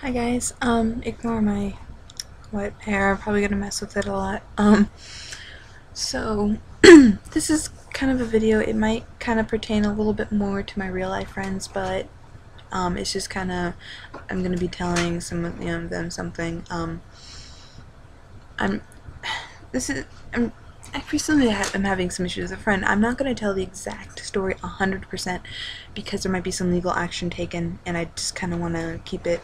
Hi guys, ignore my wet hair, I'm probably gonna mess with it a lot. So, this is kind of a video, it might kind of pertain a little bit more to my real life friends, but, it's just kind of, I'm gonna be telling some of them something. I'm, this is, I recently am having some issues with a friend. I'm not gonna tell the exact story 100% because there might be some legal action taken, and I just kind of want to keep it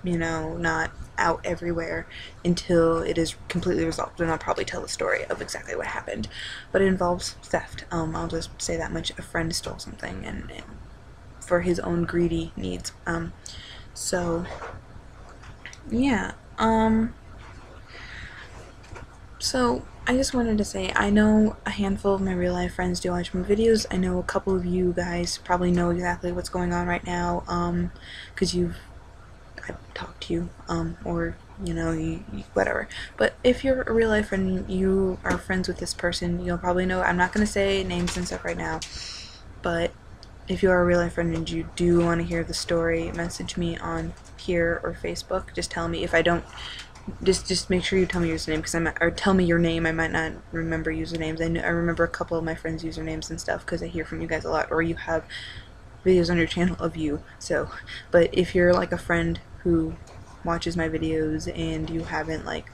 not out everywhere until it is completely resolved, and I'll probably tell the story of exactly what happened. But it involves theft. I'll just say that much. A friend stole something and for his own greedy needs. So yeah. So I just wanted to say, I know a handful of my real life friends do watch my videos. I know a couple of you guys probably know exactly what's going on right now, because I've talked to you, or whatever. But if you're a real life friend, you are friends with this person, you'll probably know. I'm not gonna say names and stuff right now, but if you are a real life friend and you do want to hear the story, message me on here or Facebook. Just tell me. If I don't, just make sure you tell me your username, or tell me your name. I might not remember usernames. I remember a couple of my friends' usernames and stuff because I hear from you guys a lot, or you have videos on your channel of you. So, but if you're like a friend who watches my videos and you haven't, like,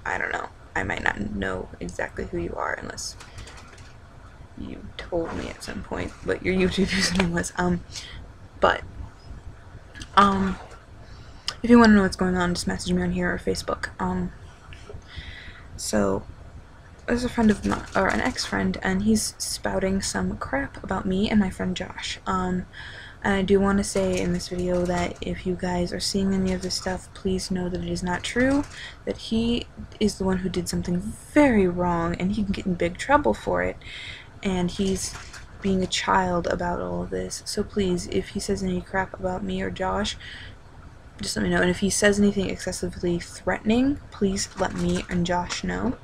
I don't know, I might not know exactly who you are unless you told me at some point what your YouTube username was. But if you want to know what's going on, just message me on here or Facebook. So there's a friend of mine, or an ex-friend, and he's spouting some crap about me and my friend Josh. And I do want to say in this video that if you guys are seeing any of this stuff, please know that it is not true, that he is the one who did something very wrong, and he can get in big trouble for it, and he's being a child about all of this. So please, if he says any crap about me or Josh, just let me know. And if he says anything excessively threatening, please let me and Josh know.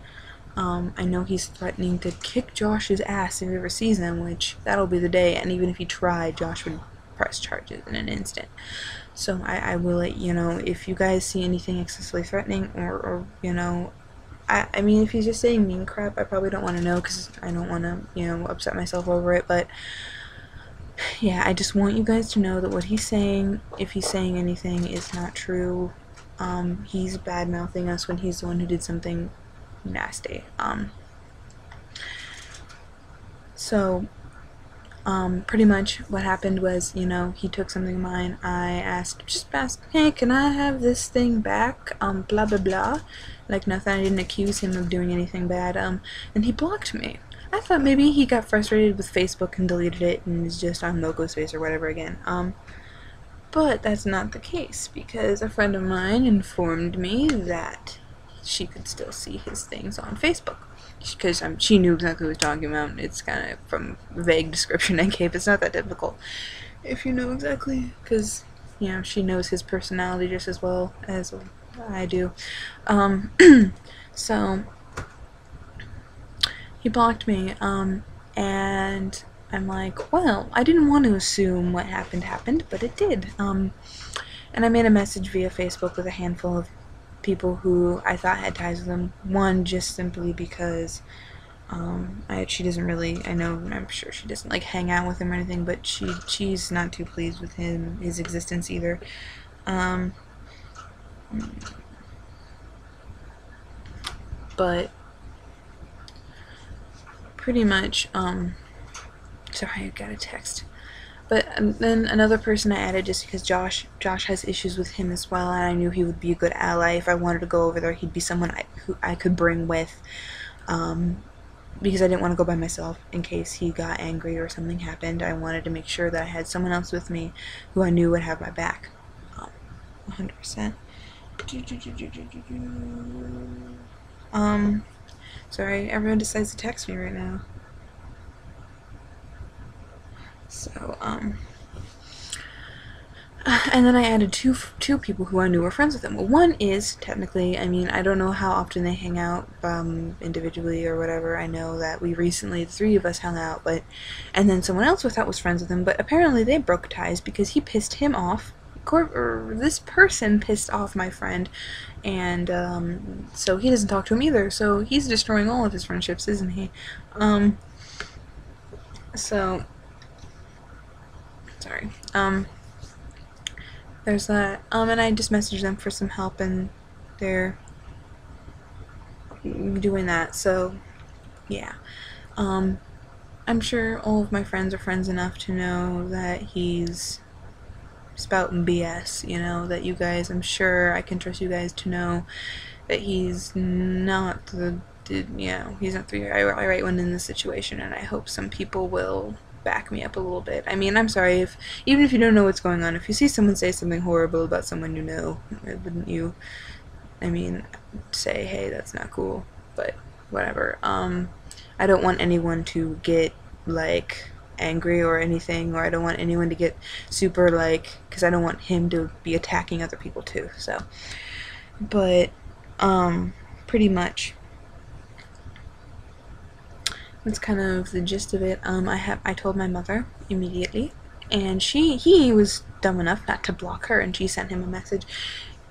I know he's threatening to kick Josh's ass if he ever sees him, which that'll be the day, and even if he tried, Josh would press charges in an instant. So I will let you know if you guys see anything excessively threatening, or I mean, if he's just saying mean crap, I probably don't want to know because I don't want to, upset myself over it, but yeah, I just want you guys to know that what he's saying, if he's saying anything, is not true. He's bad-mouthing us when he's the one who did something nasty. So pretty much what happened was, he took something of mine. I just asked, hey, can I have this thing back? Blah blah blah. Like nothing. I didn't accuse him of doing anything bad. And he blocked me. I thought maybe he got frustrated with Facebook and deleted it and is just on logo space or whatever again. But that's not the case, because a friend of mine informed me that she could still see his things on Facebook. Because she knew exactly what I was talking about. It's kind of from vague description I gave. It's not that difficult if you know exactly, because she knows his personality just as well as I do. So he blocked me, and I'm like, well, I didn't want to assume what happened, but it did. And I made a message via Facebook with a handful of people who I thought had ties with him. One, just simply because she doesn't really, I'm sure she doesn't like hang out with him or anything, but she's not too pleased with his existence either. But pretty much, sorry, I got a text. But then another person I added just because Josh has issues with him as well, and I knew he would be a good ally. If I wanted to go over there, he'd be someone who I could bring with, because I didn't want to go by myself in case he got angry or something happened. I wanted to make sure that I had someone else with me who I knew would have my back, 100%. Sorry, everyone decides to text me right now. So, and then I added two people who I knew were friends with him. Well, one is, technically, I don't know how often they hang out, individually or whatever. I know that we recently, the three of us hung out, and then someone else we thought was friends with him, but apparently they broke ties because he pissed him off this person pissed off my friend, and so he doesn't talk to him either. So he's destroying all of his friendships, isn't he? So sorry. There's that. And I just messaged them for some help, and they're doing that. So yeah. I'm sure all of my friends are friends enough to know that he's spouting BS, you know, that you guys, I'm sure I can trust you guys to know that he's not he's not the right one in this situation, and I hope some people will back me up a little bit. I mean, I'm sorry, even if you don't know what's going on, if you see someone say something horrible about someone you know, wouldn't you, I mean, say, hey, that's not cool, but whatever. I don't want anyone to get, like, angry or anything, or I don't want anyone to get super, like, because I don't want him to be attacking other people too, so. But, pretty much, that's kind of the gist of it. I told my mother immediately, and he was dumb enough not to block her, and she sent him a message.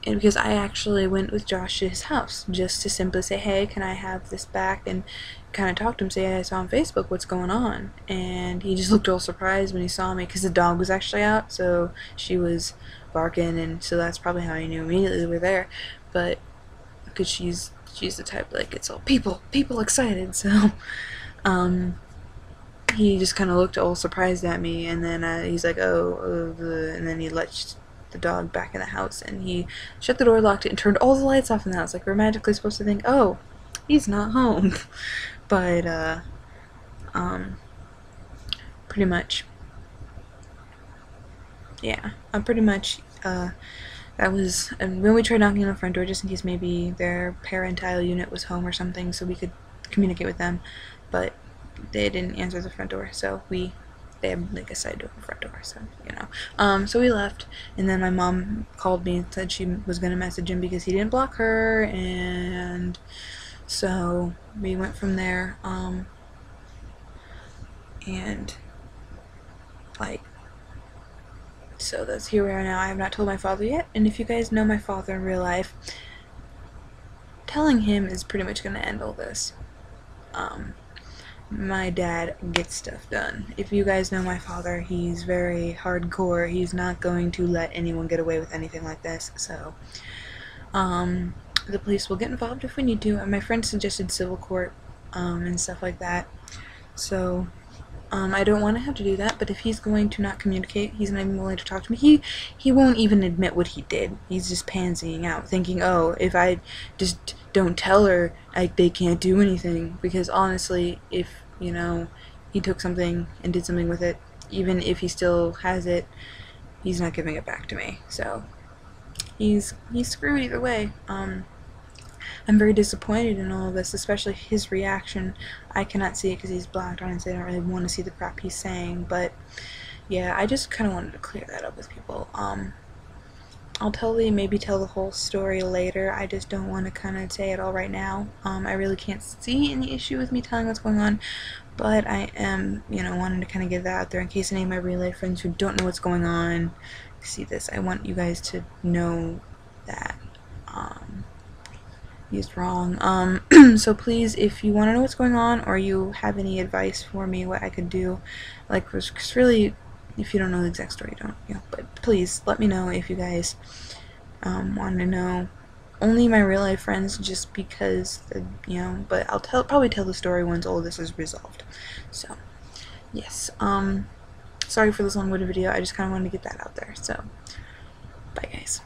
And because I actually went with Josh to his house just to simply say, hey, can I have this back, and kind of talk to him, say, hey, I saw on Facebook, what's going on? And he just looked all surprised when he saw me, because the dog was actually out, so she was barking, and so that's probably how he knew immediately they were there. But because she's the type, like, it's all people excited, so he just kind of looked all surprised at me, and then he's like, and then he let the dog back in the house, and he shut the door, locked it, and turned all the lights off in the house. Like, we're magically supposed to think, oh, he's not home. But pretty much, yeah, pretty much, that was, when we tried knocking on the front door, just in case maybe their parental unit was home or something, so we could communicate with them, but they didn't answer the front door, so they had, like, a side door and front door, so, you know. So we left, and then my mom called me and said she was going to message him because he didn't block her, and so we went from there, and, like, so that's here we are now. I have not told my father yet, and if you guys know my father in real life, telling him is pretty much going to end all this. My dad gets stuff done. If you guys know my father, he's very hardcore. He's not going to let anyone get away with anything like this, so the police will get involved if we need to, and my friend suggested civil court and stuff like that, so I don't want to have to do that, but if he's going to not communicate, he's not even willing to talk to me, he won't even admit what he did. He's just pansying out, thinking, oh, if I just don't tell her, like, they can't do anything, because honestly, if, you know, he took something and did something with it, even if he still has it, he's not giving it back to me, so he's screwed either way. I'm very disappointed in all of this, especially his reaction. I cannot see it because he's blacked on, so I don't really want to see the crap he's saying, but yeah, I just kind of wanted to clear that up with people. I'll maybe tell the whole story later. I just don't want to kind of say it all right now. I really can't see any issue with me telling what's going on, but I am, you know, wanting to kind of get that out there in case any of my real-life friends who don't know what's going on see this. I want you guys to know that he's wrong. So please, if you want to know what's going on, or you have any advice for me, what I could do, like, because really, if you don't know the exact story, don't, you know, but please let me know if you guys want to know. Only my real life friends, just because, you know, but I'll probably tell the story once all this is resolved. So, yes, sorry for this long-winded video, I just kind of wanted to get that out there, so, bye guys.